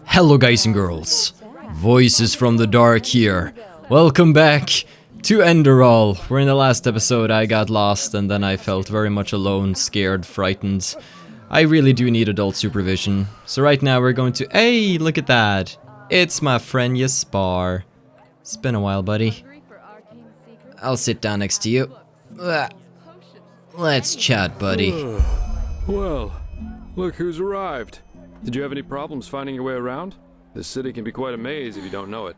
Hello guys and girls, Voices from the Dark here. Welcome back to Enderal, where in the last episode I got lost and then I felt very much alone, scared, frightened. I really do need adult supervision. So right now we're going to... Hey, look at that! It's my friend Jespar. It's been a while, buddy. I'll sit down next to you. Let's chat, buddy. Well, look who's arrived. Did you have any problems finding your way around? This city can be quite a maze if you don't know it.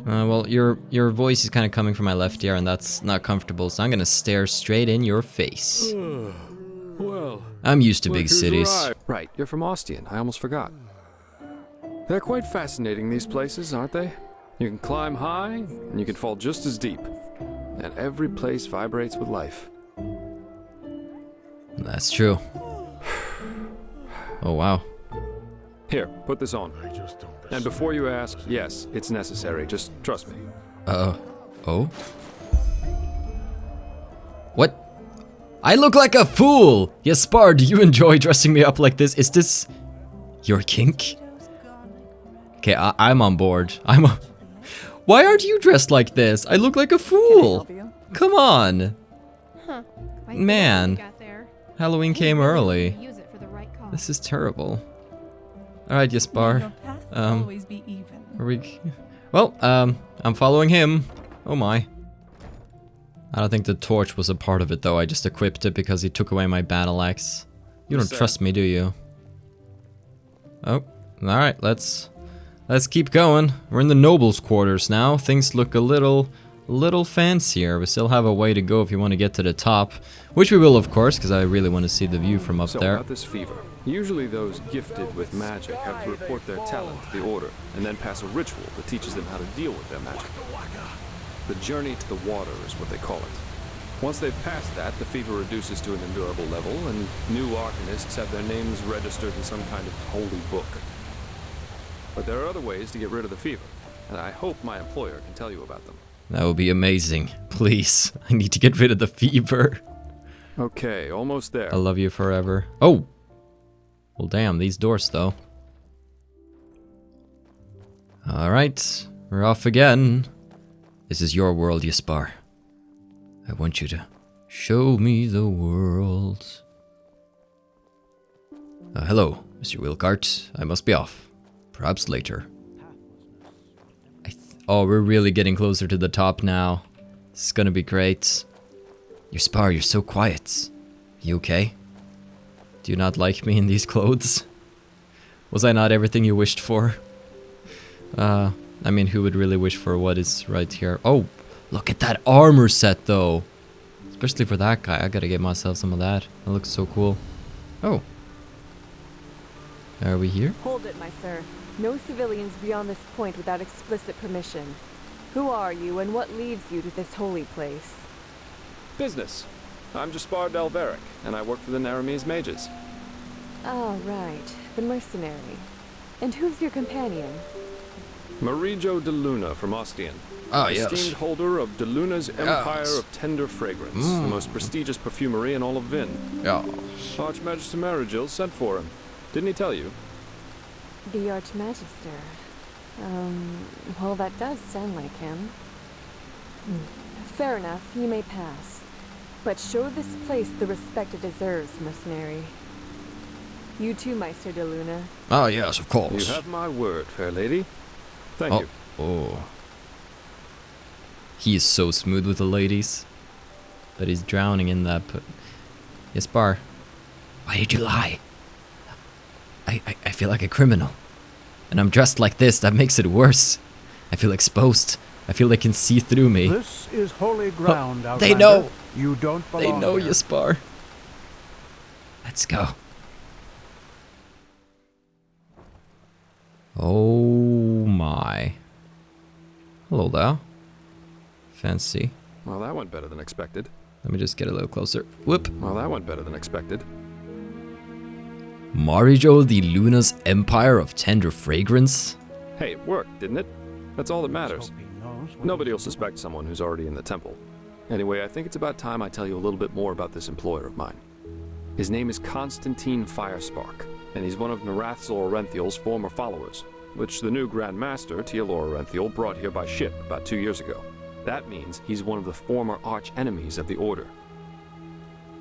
Well, your voice is kind of coming from my left ear, and that's not comfortable, so I'm gonna stare straight in your face. Well, I'm used to big cities. Arrived. Right, you're from Ostian. I almost forgot. They're quite fascinating, these places, aren't they? You can climb high, and you can fall just as deep. And every place vibrates with life. That's true. Oh, wow. Here, put this on. And before you ask, yes, it's necessary. Just trust me. Oh? What? I look like a fool! Jespar, do you enjoy dressing me up like this? Is this your kink? Okay, I'm on board. Why aren't you dressed like this? I look like a fool! Come on! Man. Halloween came early. This is terrible. Alright, Jespar. I'm following him. Oh my. I don't think the torch was a part of it though. I just equipped it because he took away my battle axe. You don't trust me, do you? Oh, alright, let's keep going. We're in the nobles' quarters now. Things look a little fancier. We still have a way to go if you want to get to the top, which we will, of course, because I really want to see the view from up there. About this fever. Usually those gifted with magic have to report their talent to the Order, and then pass a ritual that teaches them how to deal with their magic. The journey to the water is what they call it. Once they've passed that, the fever reduces to an endurable level, and new arcanists have their names registered in some kind of holy book. But there are other ways to get rid of the fever, and I hope my employer can tell you about them. That would be amazing. Please, I need to get rid of the fever. Okay, almost there. I love you forever. Oh! Well, damn, these doors, though. Alright, we're off again. This is your world, Jespar. I want you to show me the world. Hello, Mr. Wilcart. I must be off. Perhaps later. Oh, we're really getting closer to the top now. This is gonna be great. Jespar, you're so quiet. You okay? Do you not like me in these clothes? Was I not everything you wished for? I mean, who would really wish for what is right here? Oh, look at that armor set, though. Especially for that guy. I gotta get myself some of that. That looks so cool. Oh. Are we here? Hold it, my sir. No civilians beyond this point without explicit permission. Who are you, and what leads you to this holy place? Business. I'm Jespar Dalveric, and I work for the Naramese mages. Oh, right. The mercenary. And who's your companion? Marijo de Luna from Ostian. Ah, yes. Esteemed holder of de Luna's Empire of Tender Fragrance, the most prestigious perfumery in all of Vin. Yeah. Archmagister Marigil sent for him. Didn't he tell you? The Archmagister. Well, that does sound like him. Fair enough, you may pass. But show this place the respect it deserves, mercenary. You too, Meister de Luna. Oh, yes, of course. You have my word, fair lady. Thank you. Oh. He is so smooth with the ladies. But he's drowning in that. Jespar, why did you lie? I feel like a criminal. And I'm dressed like this, that makes it worse. I feel exposed. I feel they can see through me. This is holy ground, They know! You don't belong They know, here. Jespar. Let's go. Oh my. Hello there. Fancy. Well, that went better than expected. Let me just get a little closer. Whoop. Well, that went better than expected. Marijo de Luna's Empire of Tender Fragrance? Hey, it worked, didn't it? That's all that matters. Nobody will suspect someone who's already in the temple. Anyway, I think it's about time I tell you a little bit more about this employer of mine. His name is Constantine Firespark. and he's one of Narathzor Orenthiel's former followers, which the new Grand Master, Tealor Orenthiel, brought here by ship about 2 years ago. That means he's one of the former arch-enemies of the Order.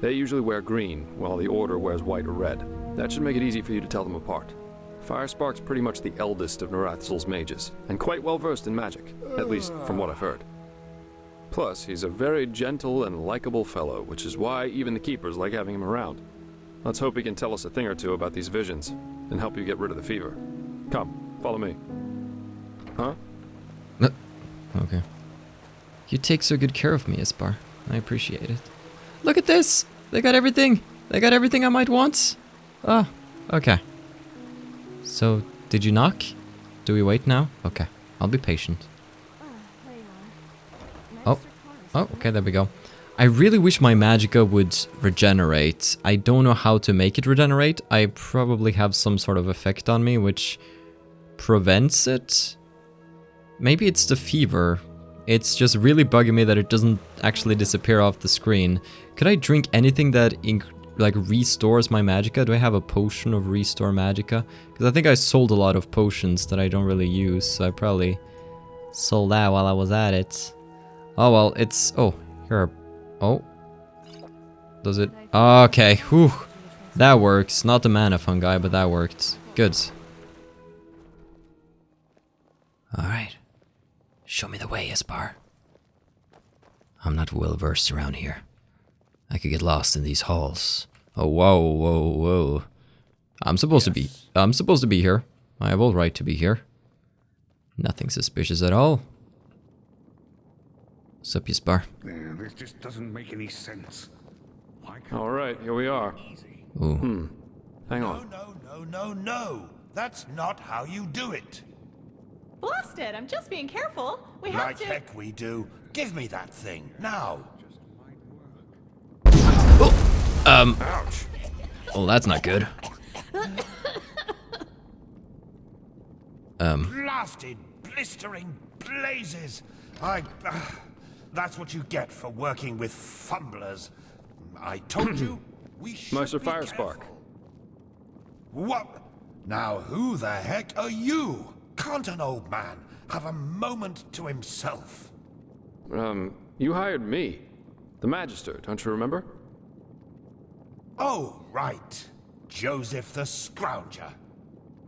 They usually wear green, while the Order wears white or red. That should make it easy for you to tell them apart. Firespark's pretty much the eldest of Narathzul's mages, and quite well versed in magic, at least from what I've heard. Plus, he's a very gentle and likable fellow, which is why even the Keepers like having him around. Let's hope he can tell us a thing or two about these visions, and help you get rid of the fever. Come, follow me. Huh? Okay. You take so good care of me, Jespar. I appreciate it. Look at this! They got everything! They got everything I might want! Ah, okay. So, did you knock? Do we wait now? Okay, I'll be patient. Oh, okay, there we go. I really wish my magicka would regenerate. I don't know how to make it regenerate. I probably have some sort of effect on me which prevents it. Maybe it's the fever. It's just really bugging me that it doesn't actually disappear off the screen. Could I drink anything that like restores my magicka? Do I have a potion of restore magicka? Because I think I sold a lot of potions that I don't really use, so I probably sold that while I was at it. Oh well, it's... oh, here are... oh. Does it... okay, whew. That works. Not the mana fungi, but that worked. Good. Alright. Show me the way, Jespar. I'm not well versed around here. I could get lost in these halls. Oh, whoa, whoa, whoa. I'm supposed to be here. I have all right to be here. Nothing suspicious at all. What's up, Jespar? This just doesn't make any sense. All right, here we are. Ooh. Hang on. No. That's not how you do it. Blast it! I'm just being careful. We have Like to. heck we do. Give me that thing, now. Ouch. Well, that's not good. Blasted, blistering blazes. That's what you get for working with fumblers. I told you, we should Meister be Firespark. careful. What? Now who the heck are you? Can't an old man have a moment to himself? You hired me. The Magister, don't you remember? Oh, right. Joseph the Scrounger.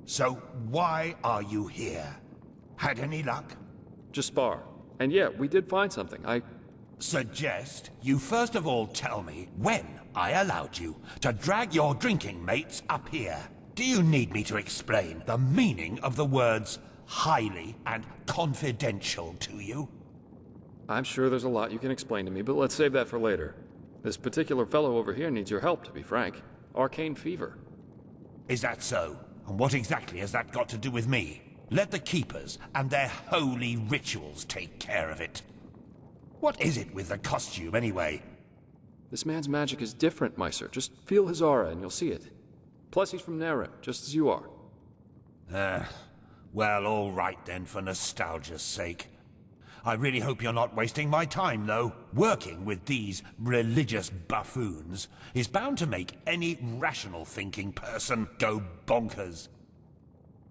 So why are you here? Had any luck? Jespar. And yeah, we did find something. Suggest you first of all tell me when I allowed you to drag your drinking mates up here. Do you need me to explain the meaning of the words highly and confidential to you? I'm sure there's a lot you can explain to me, but let's save that for later. This particular fellow over here needs your help, to be frank. Arcane fever. Is that so? And what exactly has that got to do with me? Let the Keepers and their holy rituals take care of it. What is it with the costume, anyway? This man's magic is different, Meister. Just feel his aura and you'll see it. Plus, he's from Naren, just as you are. Well, all right then, for nostalgia's sake. I really hope you're not wasting my time, though. Working with these religious buffoons is bound to make any rational thinking person go bonkers.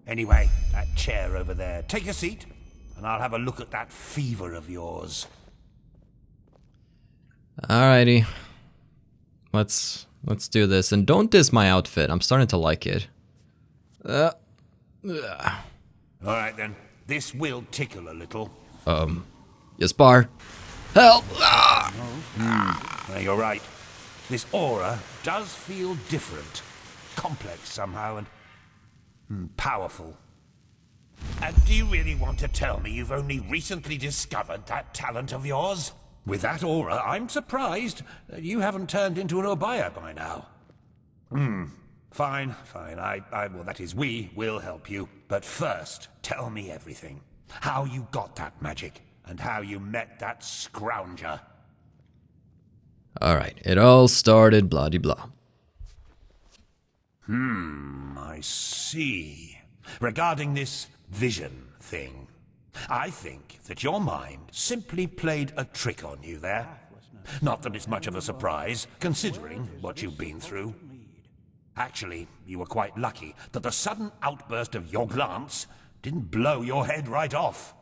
Anyway, that chair over there. Take a seat, and I'll have a look at that fever of yours. Alrighty. Let's do this. And don't diss my outfit. I'm starting to like it. Alright then. This will tickle a little. Jespar. Help! You're right. This aura does feel different. Complex somehow and powerful. And do you really want to tell me you've only recently discovered that talent of yours? With that aura, I'm surprised that you haven't turned into an Obaya by now. Fine. Well, that is, we will help you. But first, tell me everything. How you got that magic, and how you met that scrounger. Alright, it all started blah-de-blah. I see. Regarding this vision thing, I think that your mind simply played a trick on you there. Not that it's much of a surprise, considering what you've been through. Actually, you were quite lucky that the sudden outburst of your glance didn't blow your head right off.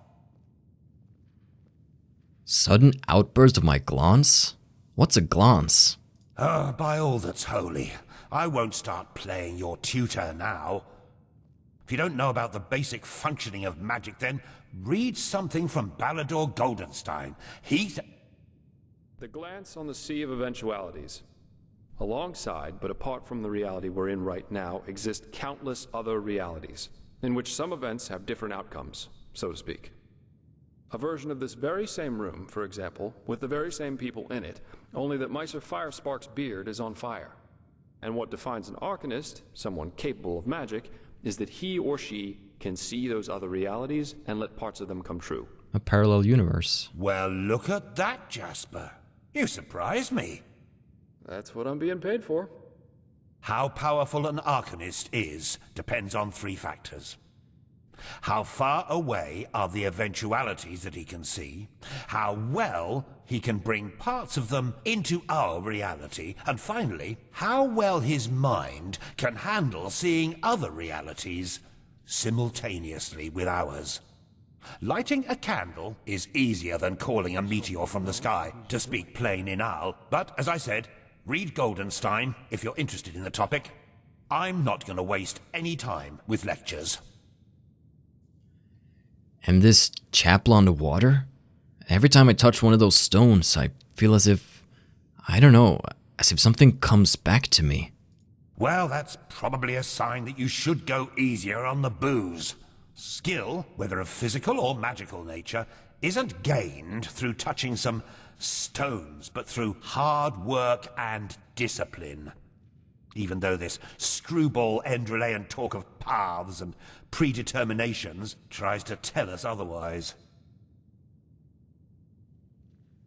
Sudden outburst of my glance? What's a glance? By all that's holy, I won't start playing your tutor now. If you don't know about the basic functioning of magic, then read something from Ballador Goldenstein. The glance on the sea of eventualities. Alongside, but apart from the reality we're in right now, exist countless other realities, in which some events have different outcomes, so to speak. A version of this very same room, for example, with the very same people in it, only that Meister Firespark's beard is on fire. And what defines an Arcanist, someone capable of magic, is that he or she can see those other realities and let parts of them come true. A parallel universe. Well, look at that, Jasper. You surprised me. That's what I'm being paid for. How powerful an Arcanist is depends on 3 factors. How far away are the eventualities that he can see, how well he can bring parts of them into our reality, and finally, how well his mind can handle seeing other realities simultaneously with ours. Lighting a candle is easier than calling a meteor from the sky, to speak plain Inal, but as I said, read Goldenstein if you're interested in the topic. I'm not going to waste any time with lectures. And this chapel on the water? Every time I touch one of those stones, I feel as if, I don't know, as if something comes back to me. Well, that's probably a sign that you should go easier on the booze. Skill, whether of physical or magical nature, isn't gained through touching some stones, but through hard work and discipline. Even though this screwball Enderalian talk of paths and predeterminations tries to tell us otherwise.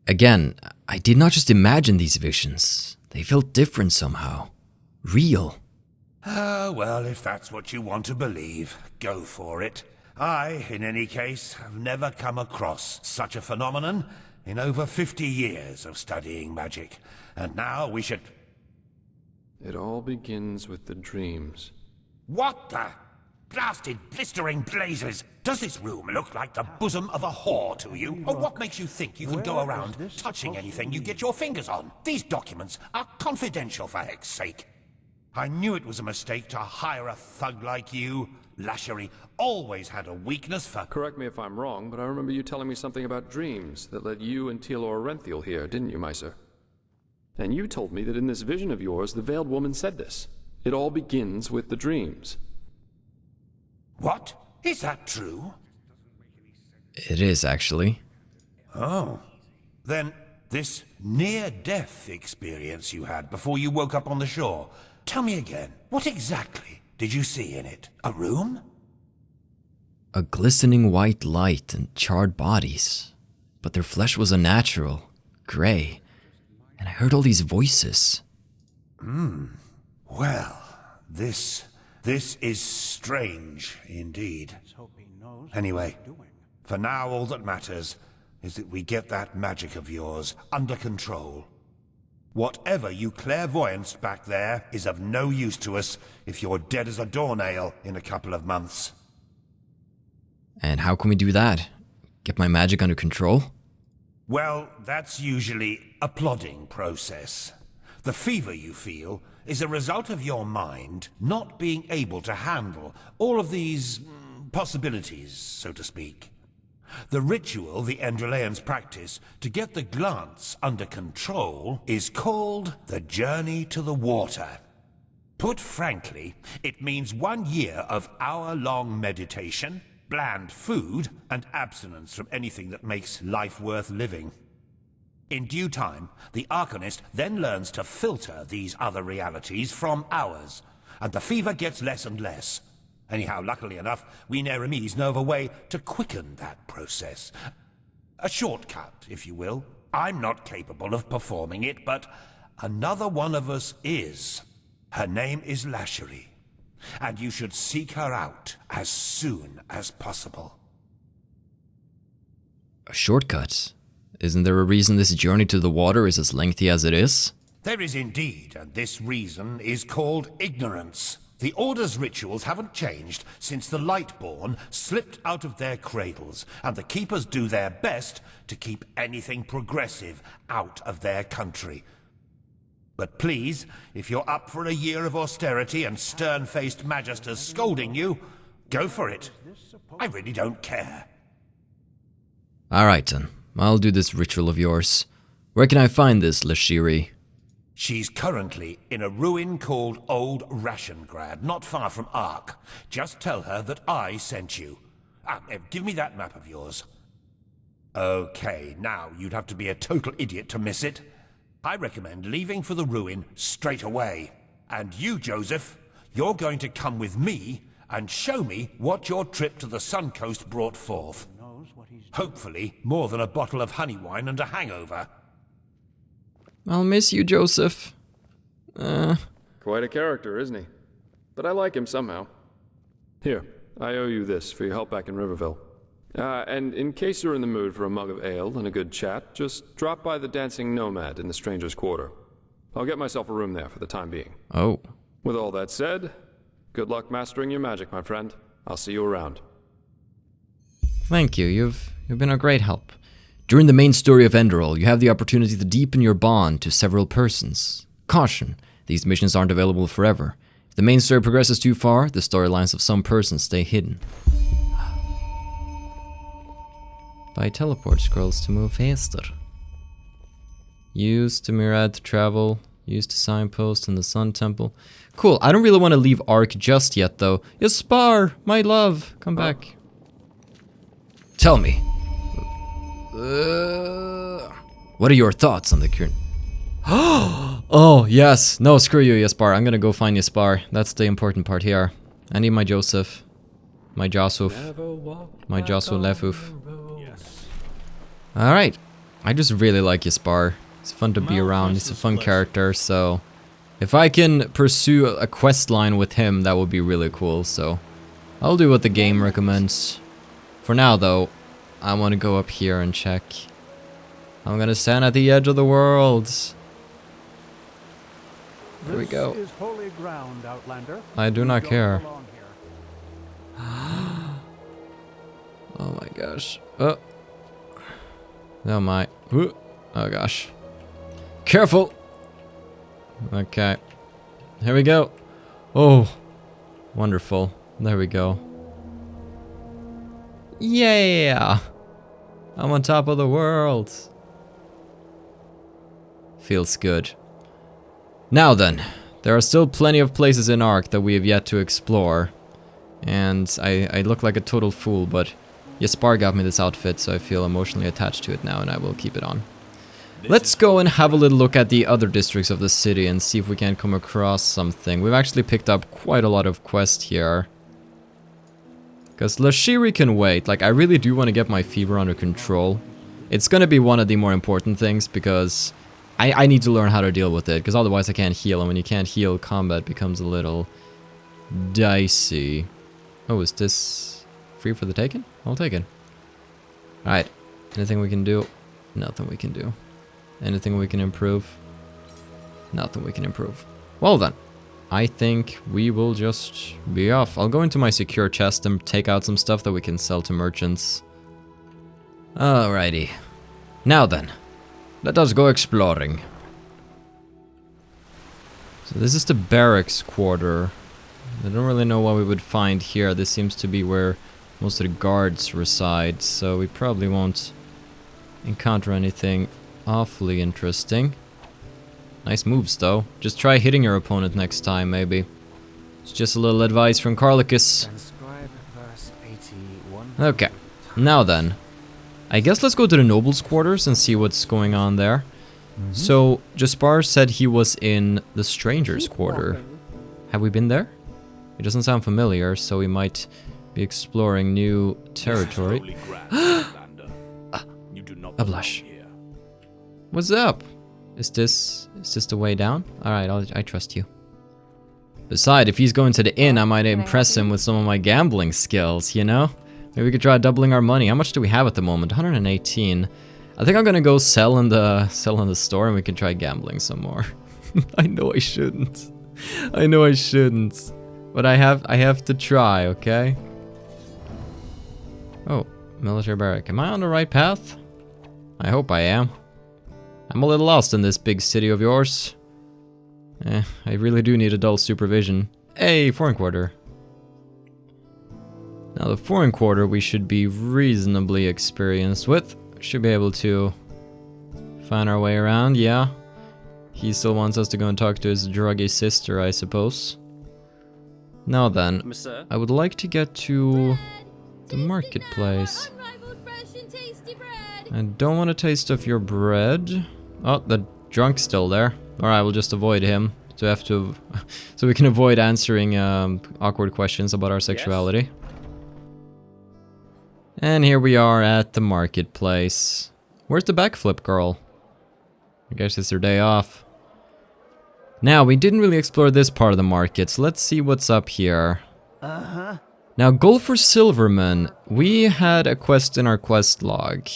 Again, I did not just imagine these visions. They felt different somehow. Real. Well, if that's what you want to believe, go for it. I, in any case, have never come across such a phenomenon in over 50 years of studying magic. And now we should... It all begins with the dreams. What the blasted blistering blazes? Does this room look like the bosom of a whore to you? Or what makes you think you can go around touching anything you get your fingers on? These documents are confidential, for heck's sake. I knew it was a mistake to hire a thug like you. Lashery always had a weakness for... Correct me if I'm wrong, but I remember you telling me something about dreams that led you and Tealor Renthiel here, didn't you, Meister? And you told me that in this vision of yours, the Veiled Woman said this. It all begins with the dreams. What? Is that true? It is, actually. Oh. Then this near-death experience you had before you woke up on the shore. Tell me again, what exactly did you see in it? A room? A glistening white light and charred bodies. But their flesh was unnatural, gray. And I heard all these voices. Well, this is strange indeed. Anyway, for now all that matters is that we get that magic of yours under control. Whatever you clairvoyanced back there is of no use to us if you're dead as a doornail in a couple of months. And how can we do that? Get my magic under control? Well, that's usually a plodding process. The fever you feel is a result of your mind not being able to handle all of these possibilities, so to speak. The ritual the Enderalians practice to get the glance under control is called the Journey to the Water. Put frankly, it means 1 year of hour-long meditation, bland food, and abstinence from anything that makes life worth living. In due time, the Arcanist then learns to filter these other realities from ours, and the fever gets less and less. Anyhow, luckily enough, we Neremes know of a way to quicken that process. A shortcut, if you will. I'm not capable of performing it, but another one of us is. Her name is Lashery, and you should seek her out as soon as possible. A shortcut? Isn't there a reason this journey to the water is as lengthy as it is? There is indeed, and this reason is called ignorance. The Order's rituals haven't changed since the Lightborn slipped out of their cradles, and the Keepers do their best to keep anything progressive out of their country. But please, if you're up for a year of austerity and stern-faced magisters scolding you, go for it. I really don't care. Alright then, I'll do this ritual of yours. Where can I find this Lashiri? She's currently in a ruin called Old Rashengrad, not far from Ark. Just tell her that I sent you. Give me that map of yours. Okay, now you'd have to be a total idiot to miss it. I recommend leaving for the ruin straight away. And you, Joseph, you're going to come with me and show me what your trip to the Sun Coast brought forth. Hopefully, more than a bottle of honey wine and a hangover. I'll miss you, Joseph. Quite a character, isn't he? But I like him somehow. Here, I owe you this for your help back in Riverville. And in case you're in the mood for a mug of ale and a good chat, just drop by the Dancing Nomad in the Stranger's Quarter. I'll get myself a room there for the time being. Oh. With all that said, good luck mastering your magic, my friend. I'll see you around. Thank you, you've been a great help. During the main story of Enderal, you have the opportunity to deepen your bond to several persons. Caution, these missions aren't available forever. If the main story progresses too far, the storylines of some persons stay hidden. Buy teleport scrolls to move faster. Use to Mirad to travel. Use to signpost in the Sun Temple. Cool, I don't really want to leave Ark just yet though. Jespar, my love, come back. Tell me. What are your thoughts on the current... Oh, yes. No, screw you, Jespar. I'm gonna go find Jespar. That's the important part here. I need my Joseph. My Joseph. My Joseph Lefuf. Alright. I just really like Jespar. He's fun to be around. He's a fun character, so... If I can pursue a quest line with him, that would be really cool, so... I'll do what the game recommends. For now, though, I want to go up here and check. I'm gonna stand at the edge of the world. There we go. This is holy ground, Outlander. I do not You care. don't belong here. Oh my gosh. Oh. Oh my. Ooh. Oh gosh. Careful! Okay. Here we go. Oh. Wonderful. There we go. Yeah! I'm on top of the world. Feels good. Now then, there are still plenty of places in Ark that we have yet to explore. And I look like a total fool, but Jespar got me this outfit, so I feel emotionally attached to it now, and I will keep it on. Let's go and have a little look at the other districts of the city and see if we can come across something. We've actually picked up quite a lot of quests here. Because Lashiri can wait. Like, I really do want to get my fever under control. It's gonna be one of the more important things, because I need to learn how to deal with it, because otherwise I can't heal, and when you can't heal, combat becomes a little dicey. Oh, is this free for the taking? I'll take it. Alright, anything we can do? Nothing we can do. Anything we can improve? Nothing we can improve. Well then, I think we will just be off. I'll go into my secure chest and take out some stuff that we can sell to merchants. Alrighty. Now then, let us go exploring. So this is the barracks quarter. I don't really know what we would find here. This seems to be where most of the guards reside, so we probably won't encounter anything awfully interesting. Nice moves though. Just try hitting your opponent next time, maybe. It's just a little advice from Carlicus. Okay, now then. I guess let's go to the nobles' quarters and see what's going on there. So, Jespar said he was in the strangers' quarter. Have we been there? It doesn't sound familiar, so we might be exploring new territory. A blush. What's up? Is this the way down? Alright, I trust you. Besides, if he's going to the inn, I might impress him with some of my gambling skills, you know? Maybe we could try doubling our money. How much do we have at the moment? 118. I think I'm gonna go sell in the store and we can try gambling some more. I know I shouldn't. I know I shouldn't. But I have to try, okay? Oh, military barrack. Am I on the right path? I hope I am. I'm a little lost in this big city of yours. I really do need adult supervision. Hey, foreign quarter. Now the foreign quarter we should be reasonably experienced with. Should be able to find our way around, yeah. He still wants us to go and talk to his druggy sister, I suppose. Now then, I would like to get to the marketplace. I don't want to taste of your bread. Oh, the drunk's still there. Alright, we'll just avoid him. So we can avoid answering awkward questions about our sexuality. And here we are at the marketplace. Where's the backflip girl? I guess it's her day off. Now, we didn't really explore this part of the market, so let's see what's up here. Now, Golfer Silverman, we had a quest in our quest log.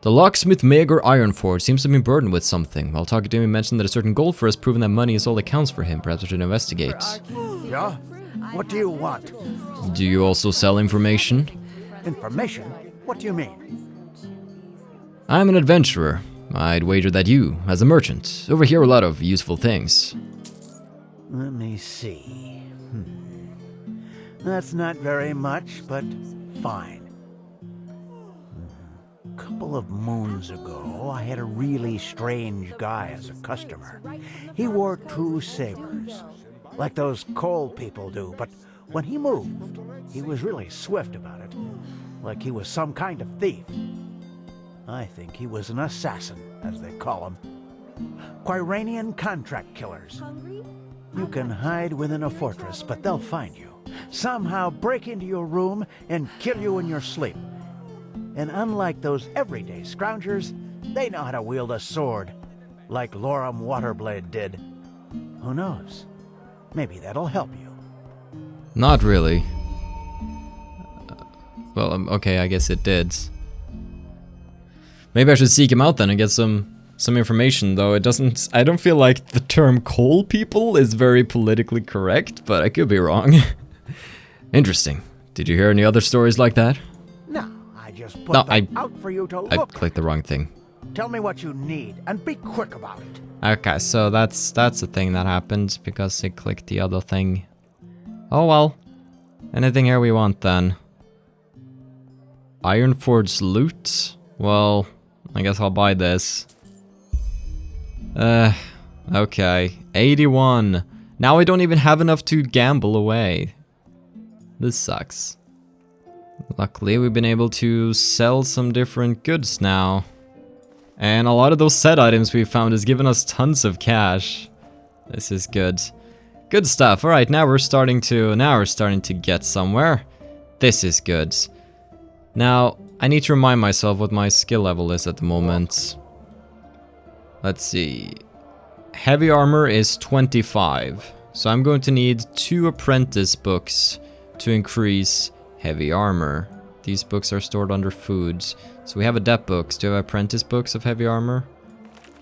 The locksmith Maegor Ironforge seems to be burdened with something. While talking to him, he mentioned that a certain golfer has proven that money is all that counts for him. Perhaps we should investigate. Yeah? What do you want? Do you also sell information? Information? What do you mean? I'm an adventurer. I'd wager that you, as a merchant, overhear a lot of useful things. Let me see. That's not very much, but fine. A couple of moons ago, I had a really strange guy as a customer. He wore two sabers, like those coal people do, but when he moved, he was really swift about it, like he was some kind of thief. I think he was an assassin, as they call them. Quiranian contract killers. You can hide within a fortress, but they'll find you. Somehow break into your room and kill you in your sleep. And unlike those everyday scroungers, they know how to wield a sword, like Loram Waterblade did. Who knows? Maybe that'll help you. Not really. Well, okay, I guess it did. Maybe I should seek him out then and get some information, though I don't feel like the term coal people is very politically correct, but I could be wrong. Interesting. Did you hear any other stories like that? No, I just put them out for you to look I clicked the wrong thing. Tell me what you need, and be quick about it. Okay, so that's the thing that happened, because I clicked the other thing. Oh well. Anything here we want then? Ironforge loot? Well, I guess I'll buy this. Okay. 81. Now I don't even have enough to gamble away. This sucks. Luckily, we've been able to sell some different goods now. And a lot of those set items we found has given us tons of cash. This is good. Good stuff. Alright, now we're starting to get somewhere. This is good. Now, I need to remind myself what my skill level is at the moment. Let's see. Heavy armor is 25. So I'm going to need 2 apprentice books to increase heavy armor. These books are stored under foods. So we have adept books. Do we have apprentice books of heavy armor?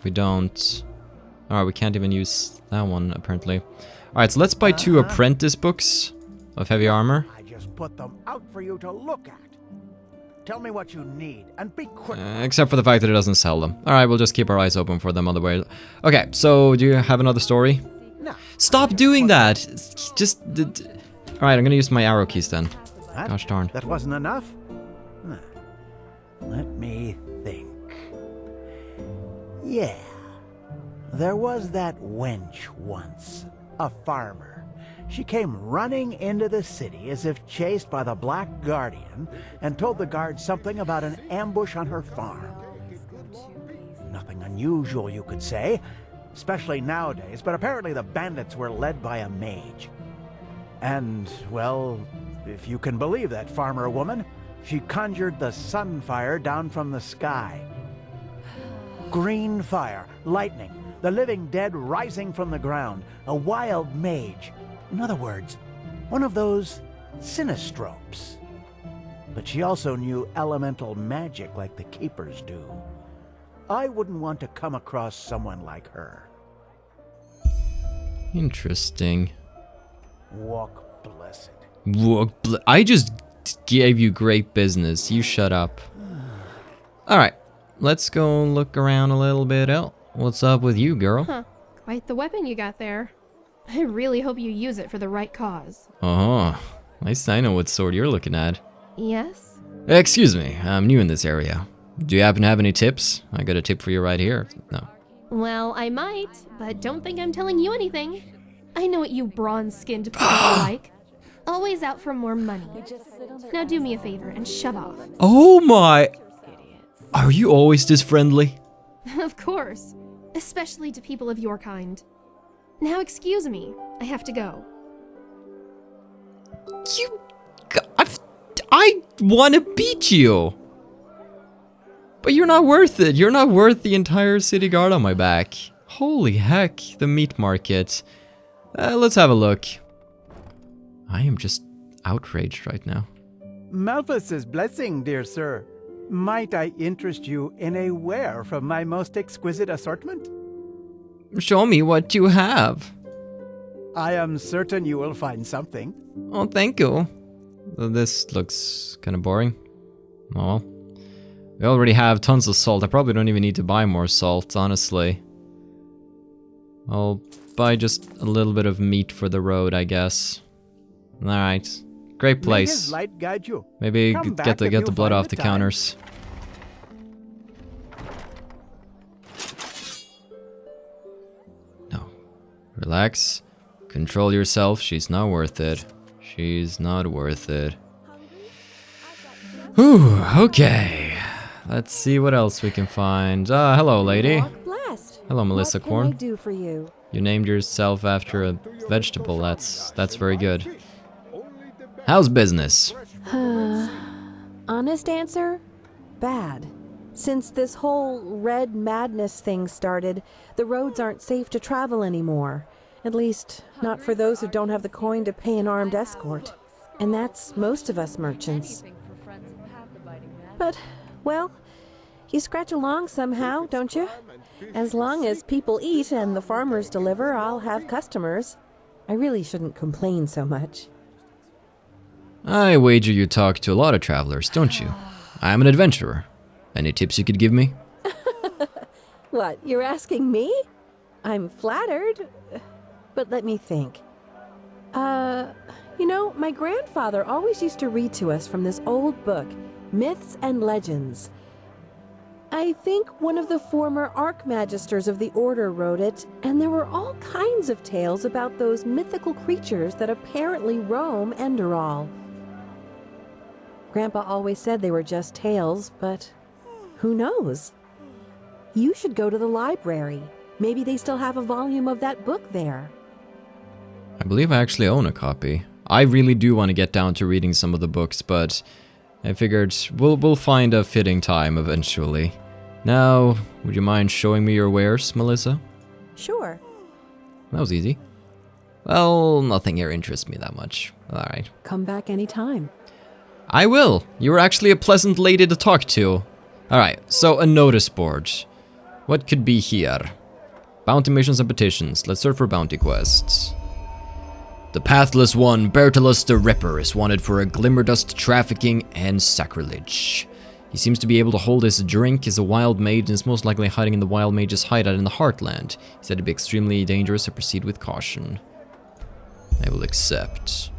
We don't. Alright, we can't even use that one apparently. Alright, so let's buy 2 apprentice books of heavy armor. I just put them out for you to look at. Tell me what you need, and be quick. Except for the fact that it doesnesn't sell them. Alright, we'll just keep our eyes open for them otherwise. Okay, so do you have another story? No. Stop doing that! Just... Alright, I'm gonna use my arrow keys then. What? Gosh darn. That wasn't enough? Let me think. Yeah. There was that wench once. A farmer. She came running into the city as if chased by the Black Guardian and told the guards something about an ambush on her farm. Nothing unusual, you could say, especially nowadays, but apparently the bandits were led by a mage. And, well, if you can believe that farmer woman, she conjured the sunfire down from the sky. Green fire, lightning, the living dead rising from the ground, a wild mage. In other words, one of those sinistropes. But she also knew elemental magic like the keepers do. I wouldn't want to come across someone like her. Interesting. Walk blessed. I just gave you great business. You shut up. Alright, let's go look around a little bit. What's up with you, girl? Huh. Quite the weapon you got there. I really hope you use it for the right cause. Oh, I know what sword you're looking at. Yes? Excuse me, I'm new in this area. Do you happen to have any tips? I got a tip for you right here. No. Well, I might, but don't think I'm telling you anything. I know what you bronze-skinned people are like. Always out for more money. Now do me a favor and shut off. Oh my! Are you always this friendly? Of course. Especially to people of your kind. Now excuse me, I have to go. I want to beat you! But you're not worth it. You're not worth the entire city guard on my back. Holy heck, the meat market. Let's have a look. I am just outraged right now. Malthus's blessing, dear sir. Might I interest you in a ware from my most exquisite assortment? Show me what you have. I am certain you will find something. Oh, thank you. This looks kind of boring. Oh well. We already have tons of salt. I probably don't even need to buy more salt, honestly. I'll buy just a little bit of meat for the road, I guess. Alright. Great May his place. light guide you. Maybe Come get back the if you blood find off the the time. counters. No. Relax. Control yourself. She's not worth it. She's not worth it. Whew, okay. Let's see what else we can find. Hello, lady. Blessed. Hello, Melissa What can I Korn. do for you? You named yourself after a vegetable. That's very good. How's business? Honest answer? Bad. Since this whole red madness thing started, the roads aren't safe to travel anymore. At least, not for those who don't have the coin to pay an armed escort. And that's most of us merchants. But, well, you scratch along somehow, don't you? As long as people eat and the farmers deliver, I'll have customers. I really shouldn't complain so much. I wager you talk to a lot of travelers, don't you? I'm an adventurer. Any tips you could give me? What, you're asking me? I'm flattered. But let me think. You know, my grandfather always used to read to us from this old book, Myths and Legends. I think one of the former Archmagisters of the Order wrote it, and there were all kinds of tales about those mythical creatures that apparently roam Enderal. Grandpa always said they were just tales, but who knows? You should go to the library. Maybe they still have a volume of that book there. I believe I actually own a copy. I really do want to get down to reading some of the books, but I figured we'll find a fitting time eventually. Now, would you mind showing me your wares, Melissa? Sure. That was easy. Well, nothing here interests me that much. Alright. Come back anytime. I will! You were actually a pleasant lady to talk to. Alright, so a notice board. What could be here? Bounty missions and petitions. Let's search for bounty quests. The Pathless One, Bertolus the Ripper, is wanted for a Glimmerdust trafficking and sacrilege. He seems to be able to hold his drink, is a wild mage, and is most likely hiding in the wild mage's hideout in the Heartland. He said to be extremely dangerous, so proceed with caution. I will accept.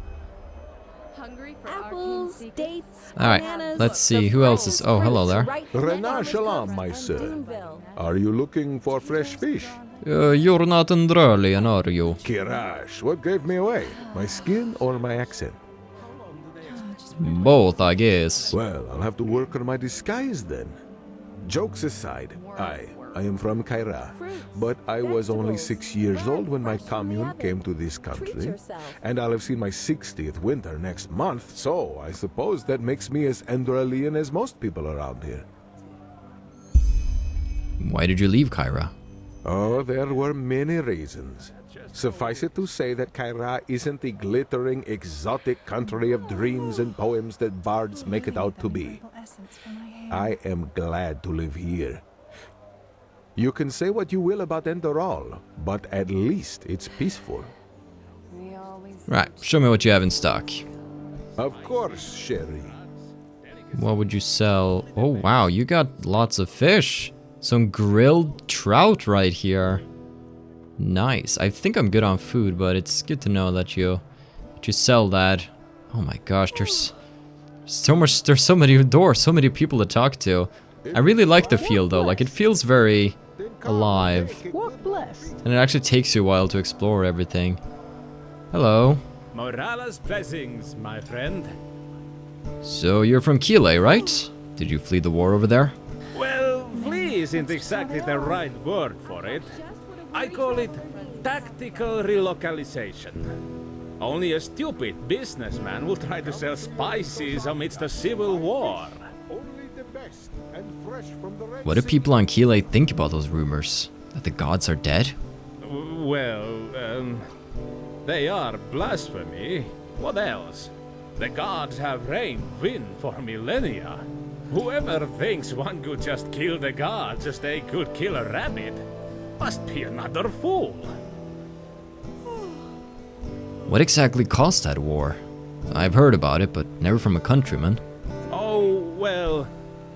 Apples, dates, Alright, bananas, let's see, who else is... Oh, hello there. Renard Shalom, my son. Are you looking for fresh fish? You're not Andralian, are you? Kirash, what gave me away? My skin or my accent? Both, I guess. Well, I'll have to work on my disguise then. Jokes aside, I am from Kaira, but I was only 6 years old when my commune came to this country, and I'll have seen my 60th winter next month, so I suppose that makes me as Enderalian as most people around here. Why did you leave Kyra? Oh, there were many reasons. Suffice it to say that Kaira isn't the glittering, exotic country of dreams and poems that bards make it out to be. I am glad to live here. You can say what you will about Enderal, but at least it's peaceful. Right, show me what you have in stock. Of course, Sherry. What would you sell? Oh wow, you got lots of fish. Some grilled trout right here. Nice. I think I'm good on food, but it's good to know that you sell that. Oh my gosh, there's so many doors, so many people to talk to. I really like the feel though, like it feels very alive. And it actually takes you a while to explore everything. Hello. Morala's blessings, my friend. So you're from Chile, right? Did you flee the war over there? Well, flee isn't exactly the right word for it. I call it tactical relocalization. Only a stupid businessman will try to sell spices amidst a civil war. What do people on Chile think about those rumors? That the gods are dead? Well, they are blasphemy. What else? The gods have reigned win for millennia. Whoever thinks one could just kill the gods as they could kill a rabbit must be another fool. What exactly caused that war? I've heard about it, but never from a countryman. Oh, well,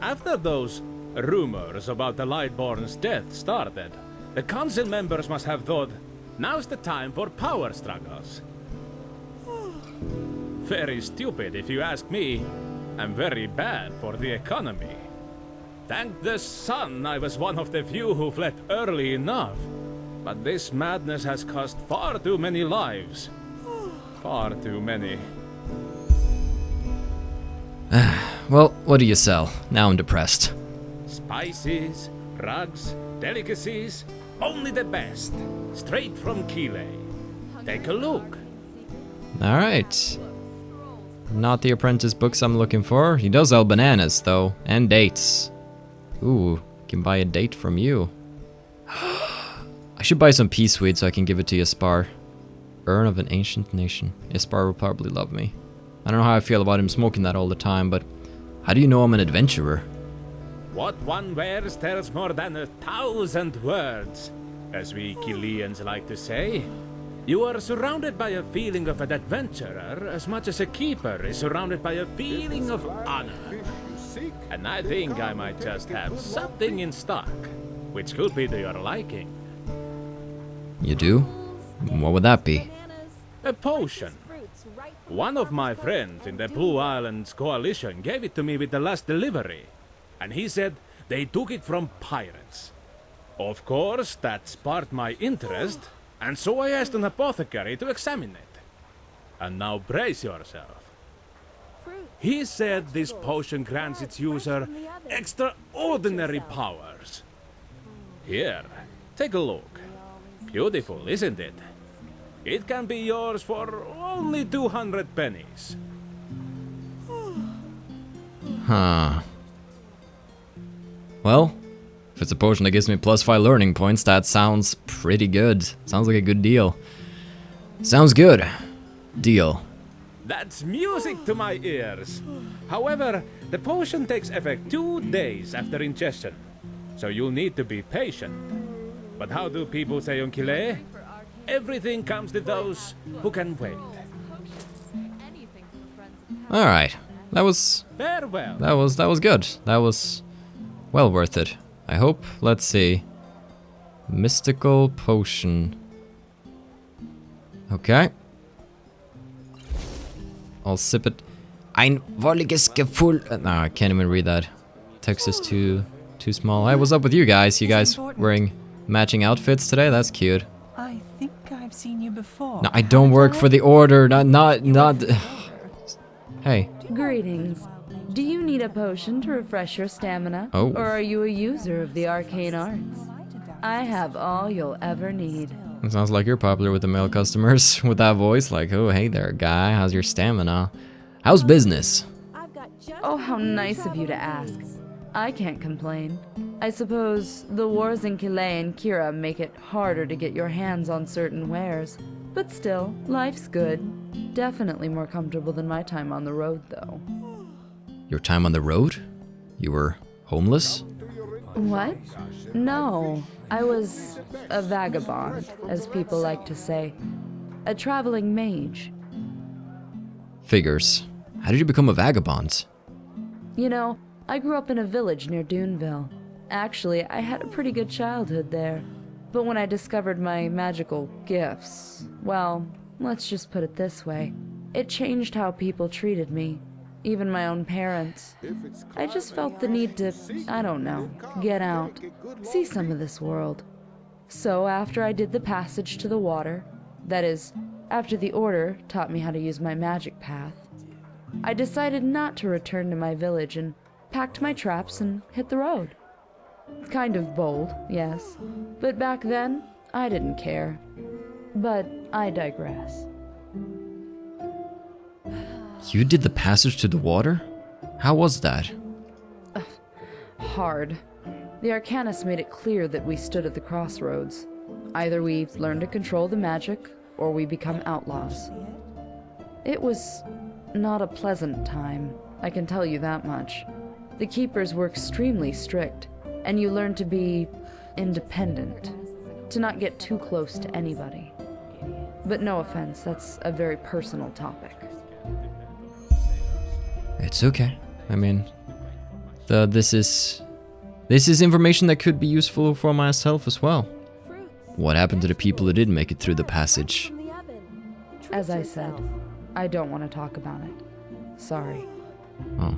after those rumors about the Lightborn's death started, the council members must have thought, now's the time for power struggles. Very stupid if you ask me, and very bad for the economy. Thank the sun I was one of the few who fled early enough. But this madness has cost far too many lives. Far too many. Well, what do you sell? Now I'm depressed. Spices, rugs, delicacies, only the best. Straight from Chile. Take a look. Alright. Not the apprentice books I'm looking for. He does sell bananas, though, and dates. Ooh, can buy a date from you. I should buy some pea sweet so I can give it to Jespar. Urn of an ancient nation. Jespar will probably love me. I don't know how I feel about him smoking that all the time, but how do you know I'm an adventurer? What one wears tells more than 1,000 words, as we Chileans like to say. You are surrounded by a feeling of an adventurer as much as a keeper is surrounded by a feeling of honor. And I think I might just have something in stock, which could be to your liking. You do? What would that be? A potion. One of my friends in the Blue Islands Coalition gave it to me with the last delivery. And he said they took it from pirates. Of course, that sparked my interest. And so I asked an apothecary to examine it. And now brace yourself. He said this potion grants its user extraordinary powers. Here, take a look. Beautiful, isn't it? It can be yours for only 200 pennies. Huh. Well, if it's a potion that gives me +5 learning points, that sounds pretty good. Sounds like a good deal. Sounds good. Deal. That's music to my ears. However, the potion takes effect 2 days after ingestion, so you'll need to be patient. But how do people say on Chile? Everything comes to those who can wait. All right. That was Farewell. That was good. That was well worth it. I hope. Let's see. Mystical potion. Okay. I'll sip it. Ein wolliges Gefühl. No, I can't even read that. Text is too small. Hey, what's up with you guys? You guys wearing matching outfits today? That's cute. I think I've seen you before. No, I don't work for the order. Not. Hey. Greetings. Do you need a potion to refresh your stamina? Oh. Or are you a user of the arcane arts? I have all you'll ever need. It sounds like you're popular with the male customers with that voice. Like, oh, hey there, guy. How's your stamina? How's business? Oh, how nice of you to ask. I can't complain. I suppose the wars in Chile and Kira make it harder to get your hands on certain wares. But still, life's good. Definitely more comfortable than my time on the road, though. Your time on the road? You were homeless? What? No, I was a vagabond, as people like to say. A traveling mage. Figures. How did you become a vagabond? You know, I grew up in a village near Duneville. Actually, I had a pretty good childhood there. But when I discovered my magical gifts, well, let's just put it this way. It changed how people treated me. Even my own parents. I just felt the need to, I don't know, get out, see some of this world. So after I did the passage to the water, that is, after the Order taught me how to use my magic path, I decided not to return to my village and packed my traps and hit the road. Kind of bold, yes, but back then, I didn't care. But I digress. You did the passage to the water? How was that? Hard. The Arcanist made it clear that we stood at the crossroads. Either we learn to control the magic, or we become outlaws. It was not a pleasant time, I can tell you that much. The keepers were extremely strict, and you learn to be independent, to not get too close to anybody. But no offense, that's a very personal topic. It's okay. I mean, this is information that could be useful for myself as well. What happened to the people who did make it through the passage? As I said, I don't want to talk about it. Sorry. Oh.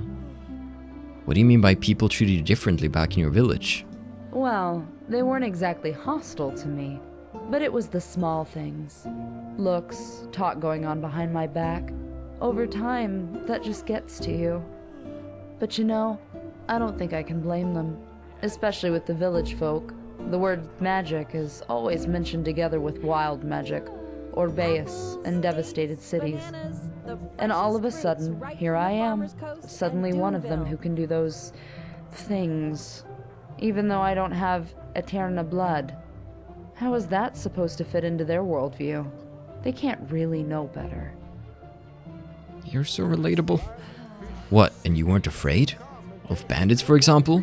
What do you mean by people treated you differently back in your village? Well, they weren't exactly hostile to me, but it was the small things. Looks, talk going on behind my back. Over time, that just gets to you. But you know, I don't think I can blame them, especially with the village folk. The word magic is always mentioned together with wild magic, Orbeus, and devastated cities. And all of a sudden, here I am, suddenly one of them who can do those things, even though I don't have Eterna blood. How is that supposed to fit into their worldview? They can't really know better. You're so relatable. What, and you weren't afraid? Of bandits, for example?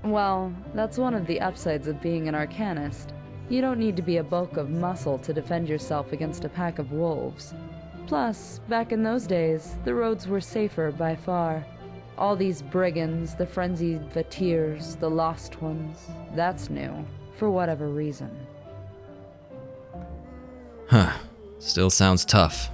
Well, that's one of the upsides of being an Arcanist. You don't need to be a bulk of muscle to defend yourself against a pack of wolves. Plus, back in those days, the roads were safer by far. All these brigands, the frenzied Vatirs, the lost ones, that's new, for whatever reason. Huh. Still sounds tough.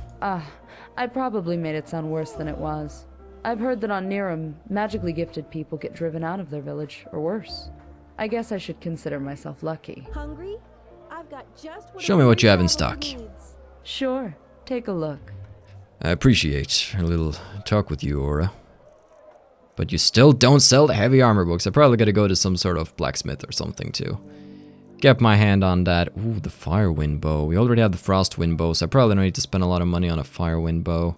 I probably made it sound worse than it was. I've heard that on Niram, magically gifted people get driven out of their village, or worse. I guess I should consider myself lucky. Hungry? I've got just what Show me what you have in stock. Sure, take a look. I appreciate a little talk with you, Aura. But you still don't sell the heavy armor books. I probably gotta go to some sort of blacksmith or something to get my hand on that. Ooh, the Firewind bow. We already have the Frostwind bow, so I probably don't need to spend a lot of money on a Firewind bow.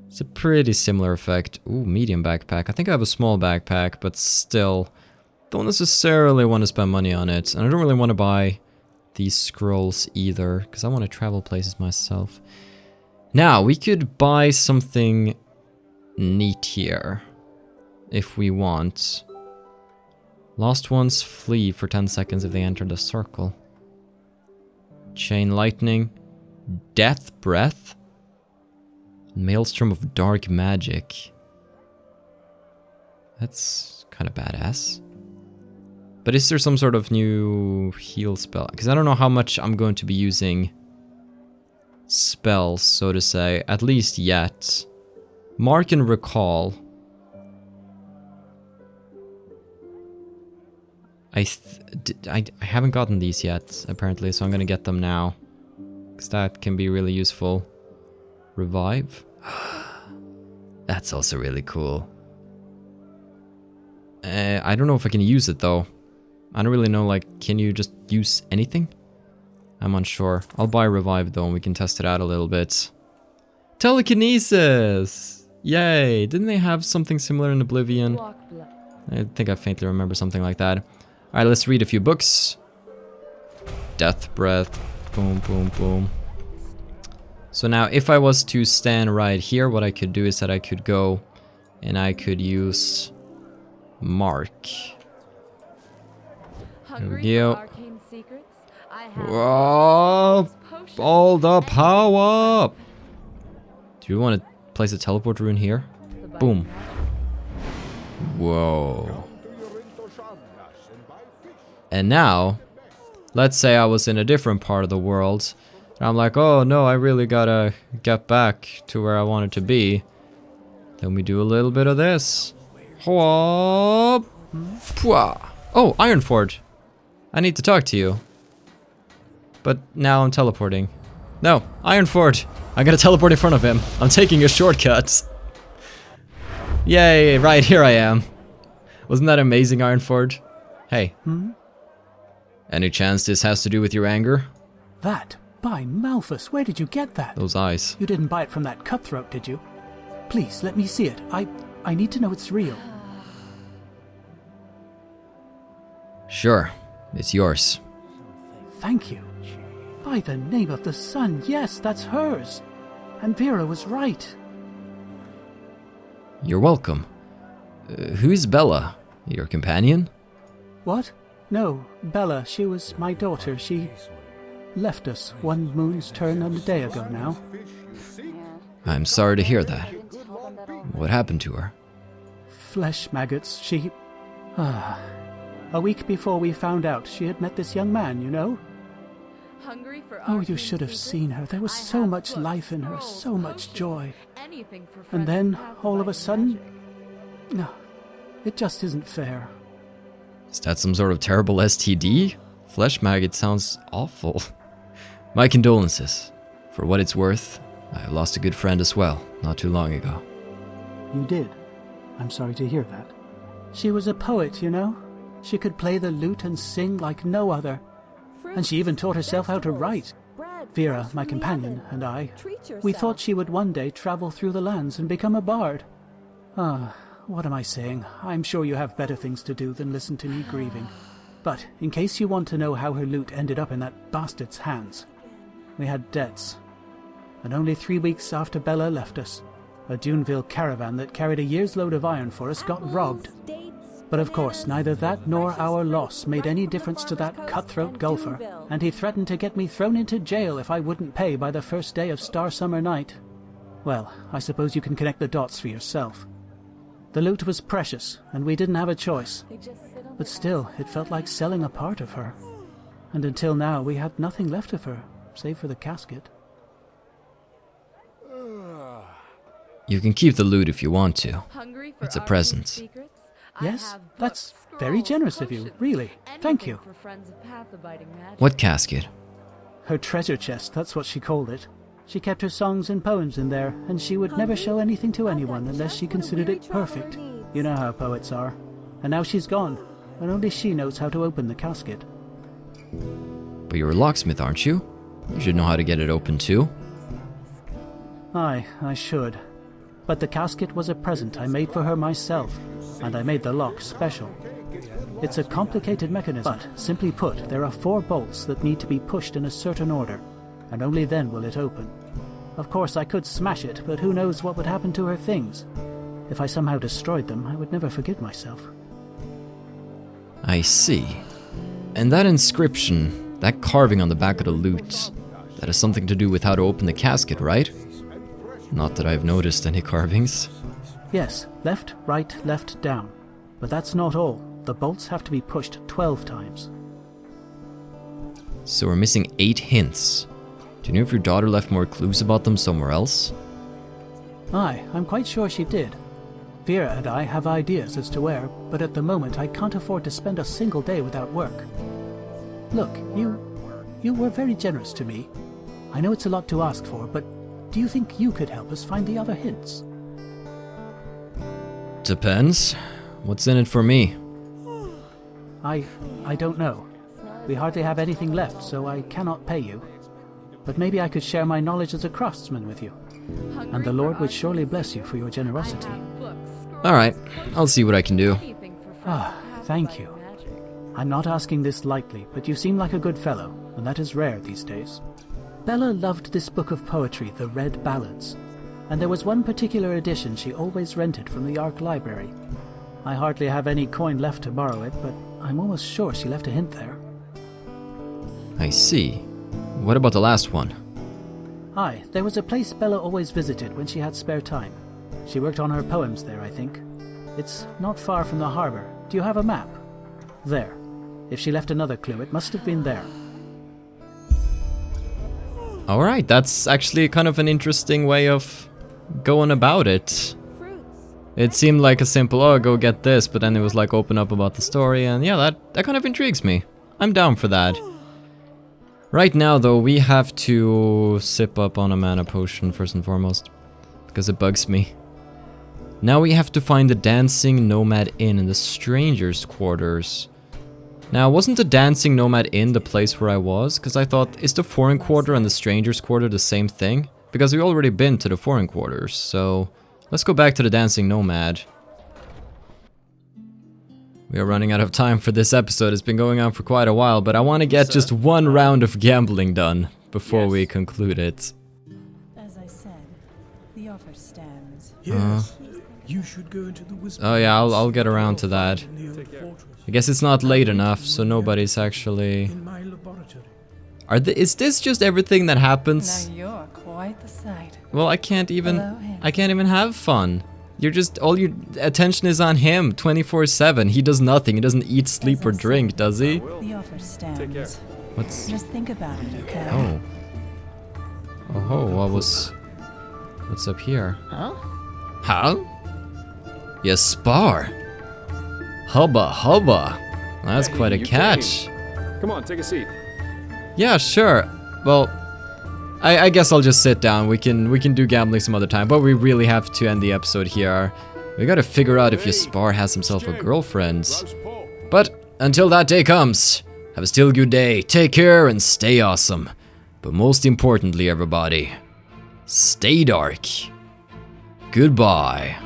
It's a pretty similar effect. Ooh, medium backpack. I think I have a small backpack, but still don't necessarily want to spend money on it. And I don't really want to buy these scrolls either, because I want to travel places myself. Now, we could buy something neat here, if we want. Lost ones flee for 10 seconds if they enter the circle. Chain lightning. Death breath. Maelstrom of dark magic. That's kind of badass. But is there some sort of new heal spell? Because I don't know how much I'm going to be using spells, so to say, at least yet. Mark and recall. I haven't gotten these yet, apparently, so I'm gonna get them now. Because that can be really useful. Revive? That's also really cool. I don't know if I can use it, though. I don't really know, like, can you just use anything? I'm unsure. I'll buy Revive, though, and we can test it out a little bit. Telekinesis! Yay! Didn't they have something similar in Oblivion? I think I faintly remember something like that. Alright, let's read a few books. Death breath. Boom, boom, boom. So now, if I was to stand right here, what I could do is that I could go and I could use Mark. Here we go. Whoa! All the power! Do you want to place a teleporter in here? Boom. Whoa. And now, let's say I was in a different part of the world. And I'm like, oh no, I really gotta get back to where I wanted to be. Then we do a little bit of this. Oh, Ironforge. I need to talk to you. But now I'm teleporting. No, Ironforge. I gotta teleport in front of him. I'm taking a shortcut. Yay, right, here I am. Wasn't that amazing, Ironforge? Hey. Any chance this has to do with your anger? That? By Malthus, where did you get that? Those eyes. You didn't buy it from that cutthroat, did you? Please, let me see it. I need to know it's real. Sure, it's yours. Thank you. By the name of the sun, yes, that's hers. And Vera was right. You're welcome. Who's Bella? Your companion? What? No, Bella, she was my daughter. She left us one moon's turn and a day ago now. I'm sorry to hear that. What happened to her? Flesh maggots, she... A week before we found out, she had met this young man, you know? Oh, you should have seen her. There was so much life in her, so much joy. And then, all of a sudden... No, it just isn't fair. Is that some sort of terrible STD? Flesh maggot sounds awful. My condolences. For what it's worth, I lost a good friend as well, not too long ago. You did? I'm sorry to hear that. She was a poet, you know? She could play the lute and sing like no other. And she even taught herself how to write. Vera, my companion, and I, we thought she would one day travel through the lands and become a bard. What am I saying? I'm sure you have better things to do than listen to me grieving. But, in case you want to know how her lute ended up in that bastard's hands, we had debts. And only 3 weeks after Bella left us, a Duneville caravan that carried a year's load of iron for us got robbed. But of course, neither that nor our loss made any difference to that cutthroat golfer, and he threatened to get me thrown into jail if I wouldn't pay by the first day of Star Summer Night. Well, I suppose you can connect the dots for yourself. The loot was precious, and we didn't have a choice. But still, it felt like selling a part of her. And until now, we had nothing left of her, save for the casket. You can keep the loot if you want to. It's a present. Yes, that's very generous of you, really. Thank you. What casket? Her treasure chest, that's what she called it. She kept her songs and poems in there, and she would never show anything to anyone unless she considered it perfect. You know how poets are. And now she's gone, and only she knows how to open the casket. But you're a locksmith, aren't you? You should know how to get it open too. Aye, I should. But the casket was a present I made for her myself, and I made the lock special. It's a complicated mechanism, but simply put, there are 4 bolts that need to be pushed in a certain order, and only then will it open. Of course, I could smash it, but who knows what would happen to her things. If I somehow destroyed them, I would never forgive myself. I see. And that inscription, that carving on the back of the loot, that has something to do with how to open the casket, right? Not that I've noticed any carvings. Yes, left, right, left, down. But that's not all. The bolts have to be pushed 12 times. So we're missing 8 hints. Do you know if your daughter left more clues about them somewhere else? Aye, I'm quite sure she did. Vera and I have ideas as to where, but at the moment I can't afford to spend a single day without work. Look, you were very generous to me. I know it's a lot to ask for, but do you think you could help us find the other hints? Depends. What's in it for me? I don't know. We hardly have anything left, so I cannot pay you. But maybe I could share my knowledge as a craftsman with you. And the Lord would surely bless you for your generosity. Alright, I'll see what I can do. Thank you. I'm not asking this lightly, but you seem like a good fellow, and that is rare these days. Bella loved this book of poetry, the Red Ballads, and there was one particular edition she always rented from the Ark Library. I hardly have any coin left to borrow it, but I'm almost sure she left a hint there. I see. What about the last one? Aye, there was a place Bella always visited when she had spare time. She worked on her poems there, I think. It's not far from the harbor. Do you have a map? There. If she left another clue, it must have been there. Alright, that's actually kind of an interesting way of going about it. It seemed like a simple, oh, go get this, but then it was like open up about the story, and yeah, that kind of intrigues me. I'm down for that. Right now, though, we have to sip up on a mana potion first and foremost, because it bugs me. Now we have to find the Dancing Nomad Inn in the Stranger's Quarters. Now, wasn't the Dancing Nomad Inn the place where I was? Because I thought, is the Foreign Quarter and the Stranger's Quarter the same thing? Because we've already been to the Foreign Quarters, so let's go back to the Dancing Nomad. We are running out of time for this episode. It's been going on for quite a while, but I want to get just one round of gambling done before we conclude it. As I said, the offer stands. Yes, you should go into the whisper. Oh yeah, I'll get around to that. I guess it's not late enough, so nobody's actually... In my laboratory. Is this just everything that happens? Now you're quite the sight. Well, I can't even have fun. You're just, all your attention is on him 24/7. He does nothing. He doesn't eat, sleep, or drink, does he? The offer stands. What's... Just think about it, okay? Oh. Oh, what's up here? Huh? Huh? Jespar. Hubba hubba. That's quite a catch. Come on, take a seat. Yeah, sure. Well, I guess I'll just sit down. We can do gambling some other time, but we really have to end the episode here. We gotta figure out if Jespar has himself a girlfriend. But until that day comes, have a still good day. Take care and stay awesome. But most importantly, everybody, stay dark. Goodbye.